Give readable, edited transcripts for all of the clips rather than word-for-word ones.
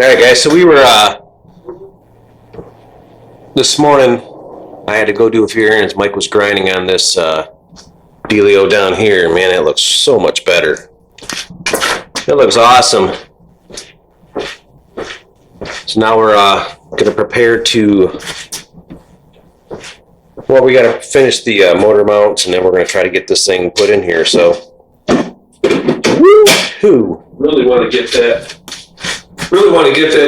right, guys. So we were this morning. I had to go do a few errands. Mike was grinding on this dealio down here. Man, it looks so much better. It looks awesome. So now we're gonna prepare to. Well, we gotta finish the motor mounts, and then we're gonna try to get this thing put in here. So, woo-hoo. Really want to get that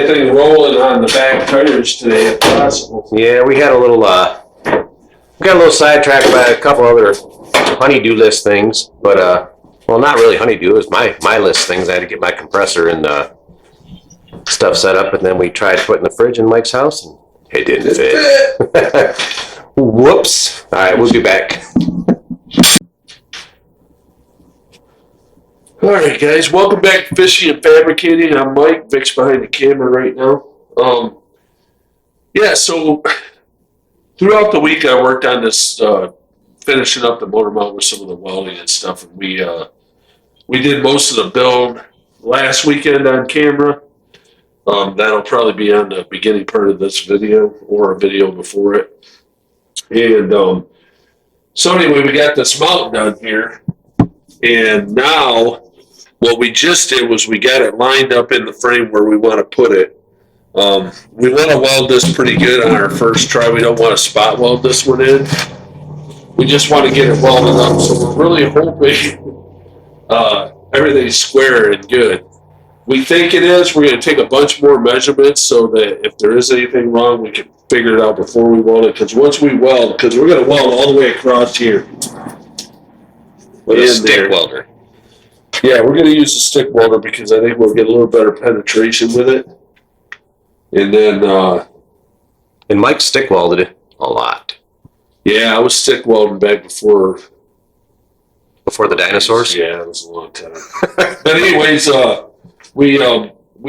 thing rolling on the back tires today if possible. Yeah, we got a little sidetracked by a couple other honeydew list things, but well, not really honeydew. It was my list things. I had to get my compressor and stuff set up, and then we tried putting the fridge in Mike's house, and it didn't fit. Whoops! All right, we'll be back. All right, guys, welcome back to Fishing and Fabricating. I'm Mike. Vic's behind the camera right now. So throughout the week, I worked on this, finishing up the motor mount with some of the welding and stuff, and we did most of the build last weekend on camera. That'll probably be on the beginning part of this video or a video before it. And so anyway, we got this mount done here, and now what we just did was we got it lined up in the frame where we want to put it. We want to weld this pretty good on our first try. We don't want to spot weld this one in. We just want to get it welded up. So we're really hoping everything's square and good. We think it is. We're going to take a bunch more measurements so that if there is anything wrong, we can figure it out before we weld it. Because once we weld, because we're going to weld all the way across here. With a stick welder. Yeah, we're going to use a stick welder because I think we'll get a little better penetration with it. And then... and Mike stick welded it a lot. Yeah, I was stick welding back before... Before the dinosaurs? Yeah, it was a long time. But anyways, we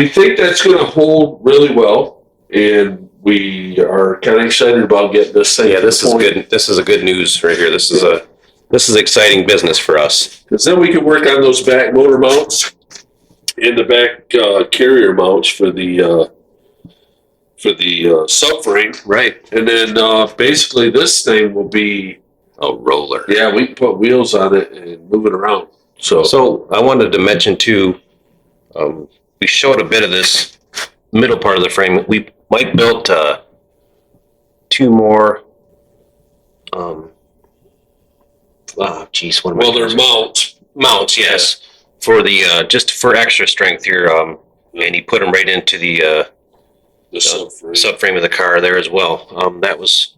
think that's going to hold really well. And we are kind of excited about getting this thing. Yeah, this is good. This is a good news right here. This is exciting business for us. Because then we can work on those back motor mounts and the back carrier mounts for the subframe. Right. And then basically this thing will be a roller. Yeah, we can put wheels on it and move it around. So I wanted to mention too, we showed a bit of this middle part of the frame. Mike built two more. They're mounts. Mounts, yes, for the just for extra strength here. And he put them right into the subframe of the car there as well. That was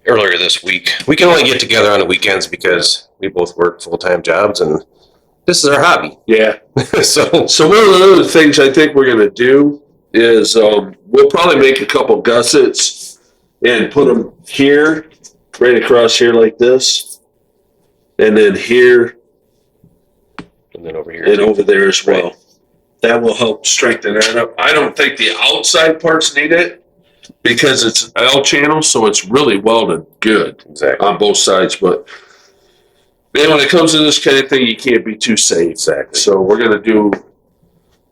earlier this week. We can only get together on the weekends because we both work full-time jobs, and this is our hobby. Yeah. So one of the other things I think we're going to do is we'll probably make a couple gussets and put them here, right across here like this. And then here, and then over here, and over there as well. Right. That will help strengthen that up. I don't think the outside parts need it because it's L channel, so it's really welded good on both sides. But man, when it comes to this kind of thing, you can't be too safe. Exactly. So we're going to do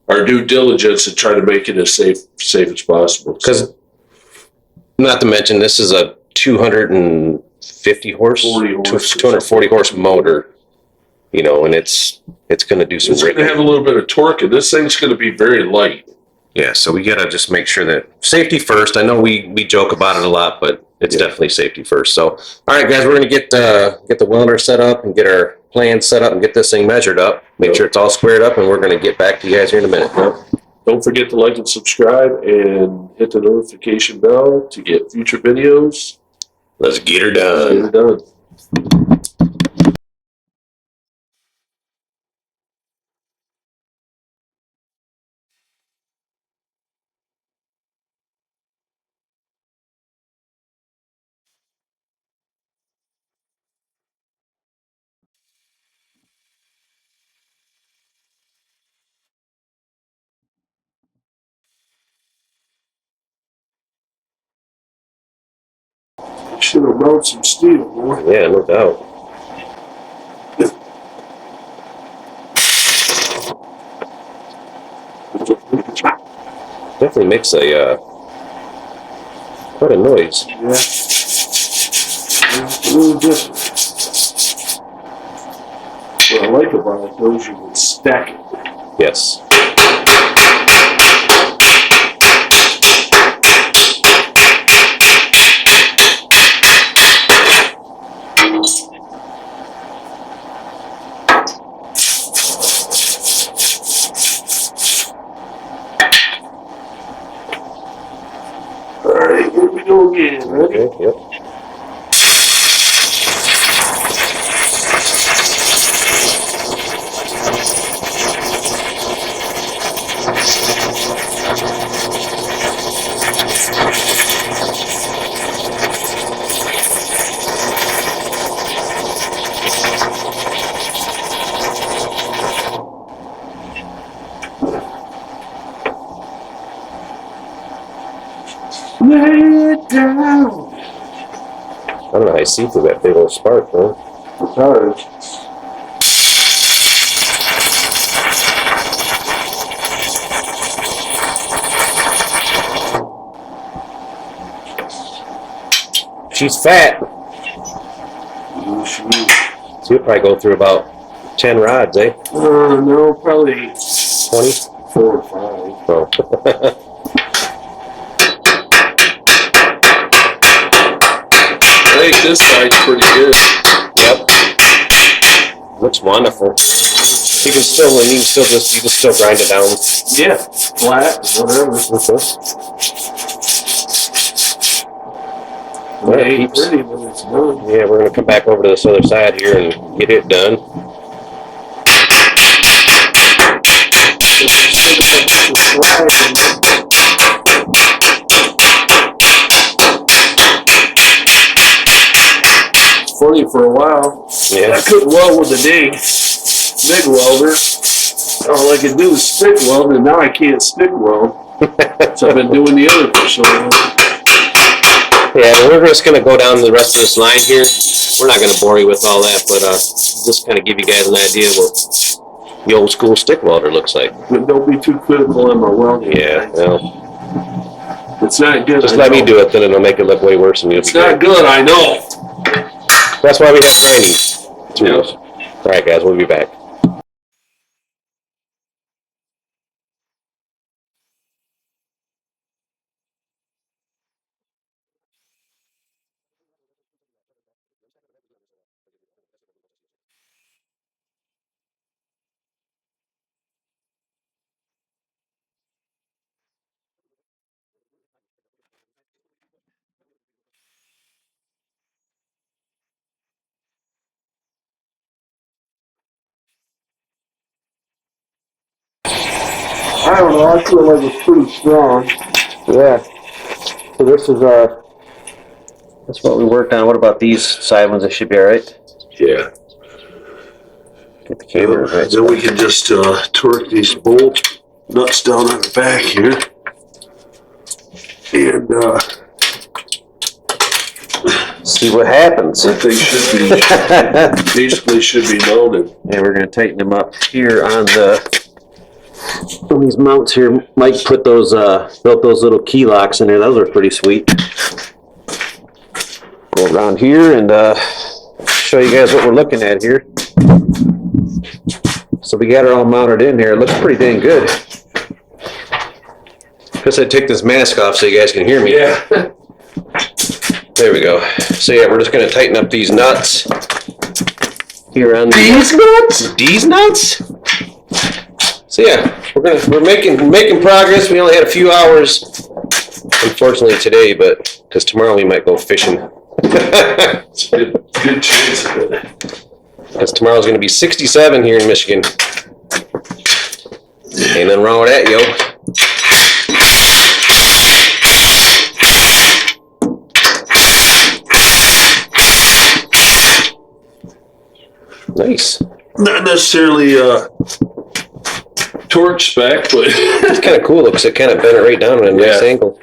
our due diligence and try to make it as safe as possible. Because, not to mention, this is a 240 horse motor, and it's going to do some. It's going to have a little bit of torque, and this thing's going to be very light. Yeah, so we got to just make sure that safety first. I know we joke about it a lot, but it's definitely safety first. So, all right, guys, we're going to get the welder set up and get our plans set up and get this thing measured up. Make sure it's all squared up, and we're going to get back to you guys here in a minute. Don't forget to like and subscribe and hit the notification bell to get future videos. Let's get her done. Get her done. Should have mounted some steel, boy. Yeah, no doubt. Definitely makes a quite a noise. Yeah. It's a little different. What I like about it, though, is you can stack it. Yes. Alright, here we go again. Ready? Okay, yep. Lay it down. I don't know how you see through that big old spark, though. It's hard. She's fat. So you'll probably go through about 10 rods, eh? No, probably 20? 4 or 5. Oh. I think this side's pretty good. Yep. Looks wonderful. You can still grind it down. Yeah, flat, whatever. Well, It ain't keeps- pretty, but it's done. Yeah, we're gonna come back over to this other side here and get it done. Funny for a while. Yeah. I couldn't weld with a big welder. All I could do is stick weld, and now I can't stick weld. So I've been doing the other for so long. Yeah, we're just gonna go down the rest of this line here. We're not gonna bore you with all that, but just kind of give you guys an idea of what the old school stick welder looks like. But don't be too critical on my welding. Yeah, well, It's not good. just I let me know. do it, then it'll make it look way worse than you'll It's be not great. good, I know. That's why we have grinding tools. All right, guys, we'll be back. I don't know, I feel like it's pretty strong. Yeah. So this is that's what we worked on. What about these side ones? They should be all right. Yeah. Get the camera right. Then we can just torque these bolt nuts down on the back here. And See what happens. they should be, basically should be mounted. And we're gonna tighten them up here on these mounts here. Mike put those built those little key locks in there. Those are pretty sweet. Go around here and show you guys what we're looking at here. So we got it all mounted in here. It looks pretty dang good. Guess I'd take this mask off so you guys can hear me. Yeah. There we go. So yeah, we're just gonna tighten up these nuts here on These nuts? these nuts. So yeah, we're making progress. We only had a few hours, unfortunately today, but because tomorrow we might go fishing. Good chance of it. Because tomorrow's gonna be 67 here in Michigan. Ain't nothing wrong with that, yo. Nice. Not necessarily torch spec, but It's kind of cool because it kind of bent it right down at a nice Yeah. angle.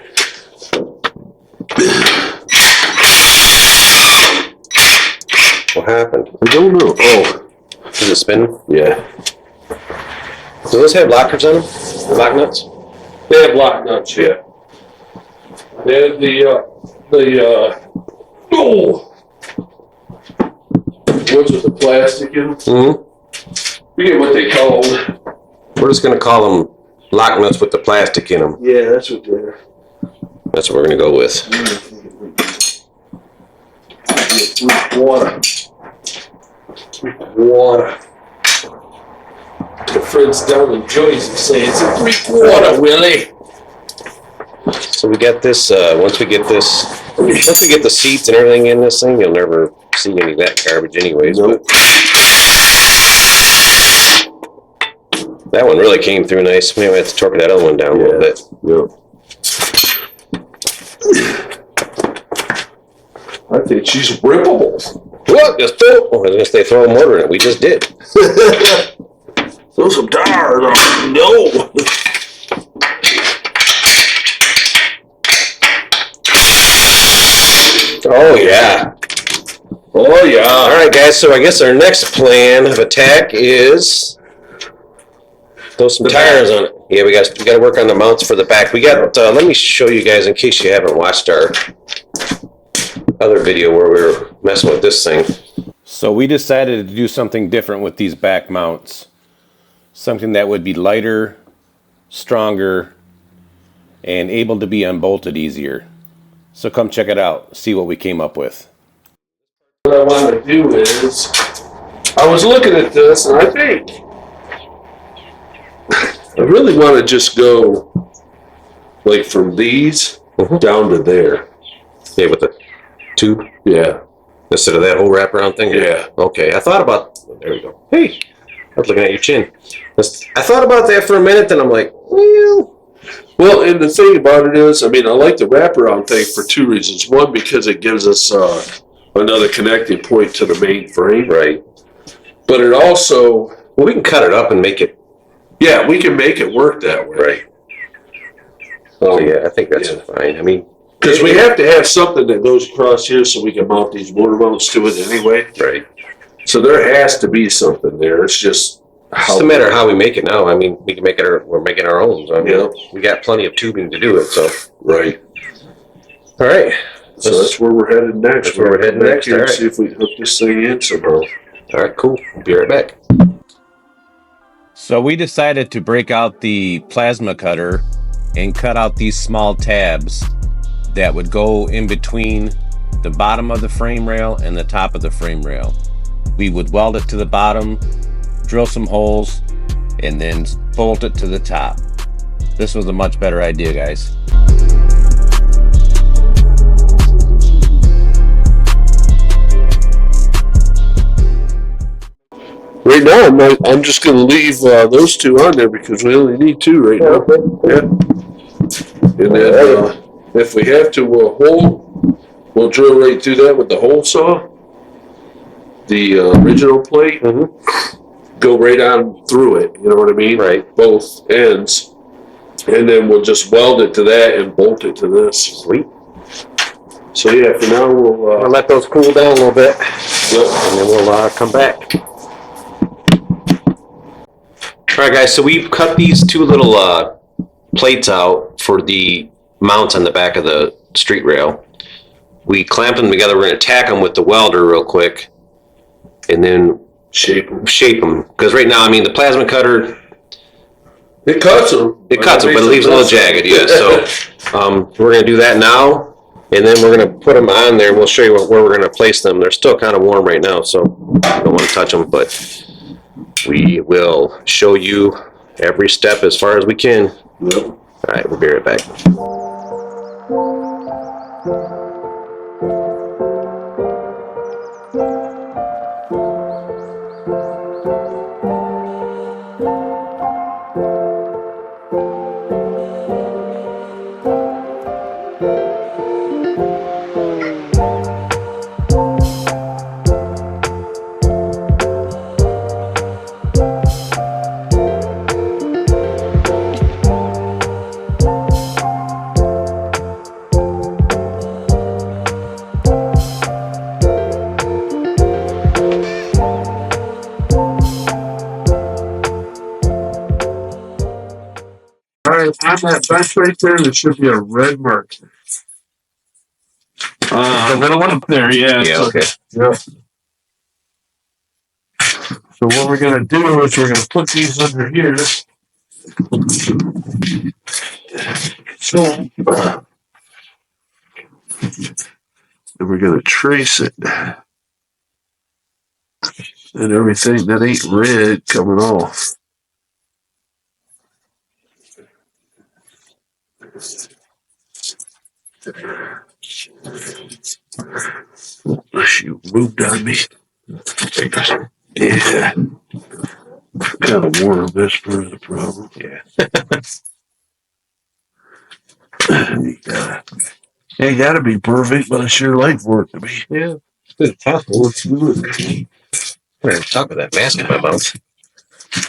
What happened? I don't know. Oh, Is it spinning? yeah. Do those have lockers on them? Lock nuts? They have lock nuts, yeah. They have ones with the plastic in them. Mm-hmm. Forget what they call them. We're just gonna call them lock nuts with the plastic in them. Yeah, that's what they're. That's what we're gonna go with. Water. Water. The friends down in Jersey say it's a 3/4, Willie. So we got this. Once we get the seats and everything in this thing, you'll never see any of that garbage, anyways. Nope. But that one really came through nice. Maybe I have to torque that other one down a little bit. Yep. I think she's rippable. What? Just throw. Oh, I was gonna say throw a motor in it. We just did. Throw some tires on. No. Oh yeah. Oh yeah. All right, guys. So I guess our next plan of attack is throw some tires on it. Yeah, we got to work on the mounts for the back. We got. Let me show you guys in case you haven't watched our other video where we were messing with this thing. So we decided to do something different with these back mounts. Something that would be lighter, stronger, and able to be unbolted easier. So come check it out, see what we came up with. What I want to do is, I was looking at this and I think I really want to just go like from these down to there. Yeah, with the tube? Yeah. Instead of that whole wraparound thing? Yeah. Okay, I thought about, there we go. Hey, I was looking at your chin. I thought about that for a minute, then I'm like, Well, and the thing about it is, I mean, I like the wraparound thing for two reasons. One, because it gives us another connecting point to the main frame. right. But it also, Well, we can cut it up and make it, yeah, we can make it work that way. right. So yeah, I think that's Yeah. fine. I mean, Because we have to have something that goes across here so we can mount these motor mounts to it anyway. right. So there has to be something there. It's just It's no matter how we make it now. I mean, we can make it. We're making our own. So I mean, Yeah. we got plenty of tubing to do it. So, Right. all right. So that's where we're headed next. That's where we're heading back next, here and alright. see if we can hook this thing in somehow. All right, cool. We'll be right back. So we decided to break out the plasma cutter and cut out these small tabs that would go in between the bottom of the frame rail and the top of the frame rail. We would weld it to the bottom, drill some holes, and then bolt it to the top. This was a much better idea, guys. Right now, I'm just going to leave those two on there because we only need two right now. Yeah. And then if we have to, we'll drill right through that with the hole saw. The original plate. Go right on through it, you know what I mean? Right. Both ends. And then we'll just weld it to that and bolt it to this. Sweet. So yeah, for now I'll let those cool down a little bit, yep. and then we'll come back. All right, guys, so we've cut these two little plates out for the mounts on the back of the street rail. We clamped them together. We're going to tack them with the welder real quick, and then shape them. Because right now, I mean, the plasma cutter, It cuts them. it cuts them, but it leaves a little jagged, yeah. So we're going to do that now, and then we're going to put them on there, and we'll show you where we're going to place them. They're still kind of warm right now, so we don't want to touch them, but we will show you every step as far as we can. Yep. All right, we'll be right back. All right, on that bench right there should be a red mark. The little one up there, yeah. Yeah, So, okay. Yeah. So what we're gonna do is we're gonna put these under here. So, and we're gonna trace it. And everything that ain't red coming off. You moved on me. Yeah. Kind of warm, that's part of the problem. Yeah. Ain't gotta be perfect, but I sure like for it to be. Yeah. It's possible. Let's do it. I'm gonna talk with that mask in my mouth.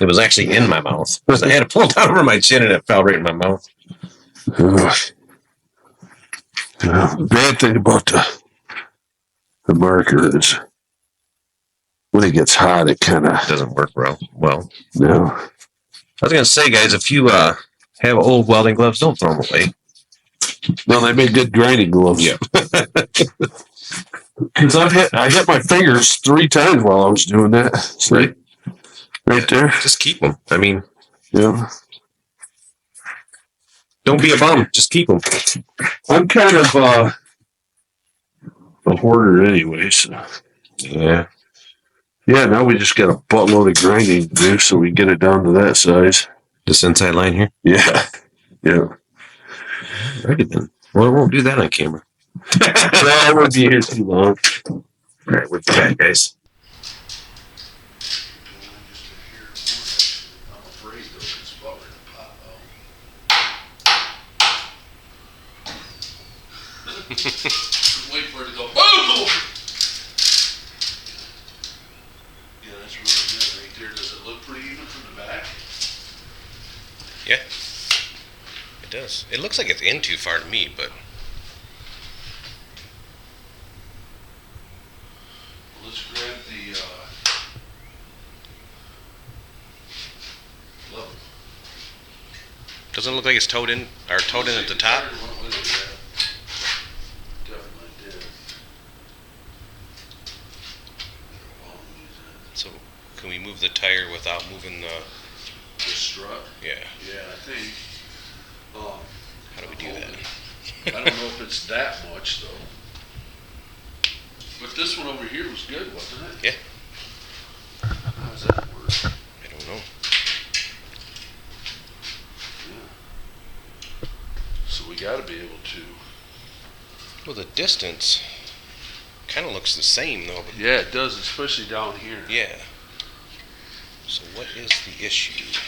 It was actually in my mouth. I had it pulled down over my chin and it fell right in my mouth. Bad thing about the marker is when it gets hot, it kind of It doesn't work well. no. I was gonna say, guys, if you have old welding gloves, don't throw them away. No, they make good grinding gloves. Yeah. Because I hit my fingers 3 times while I was doing that. See? Right there. Just keep them. I mean, Yeah. don't be a bum. Just keep them. I'm kind of a hoarder anyway, so Yeah. yeah, now we just got a buttload of grinding to do so we get it down to that size. This inside line here. Yeah. Yeah. Alrighty then. Well, it won't do that on camera. I won't be here too long. All right, we're back, guys. Wait for it to go boom! Yeah, that's really good right there. Does it look pretty even from the back? Yeah, it does. It looks like it's in too far to me, but Let's grab the level. doesn't look like it's towed in or towed in at the top. So can we move the tire without moving the? The strut? Yeah. Yeah, I think. How do we do that? I don't know if it's that much though. But this one over here was good, wasn't it? Yeah. How does that work? I don't know. Yeah. So we got to be able to. Well, the distance kind of looks the same though. But Yeah, it does, especially down here. yeah. So what is the issue?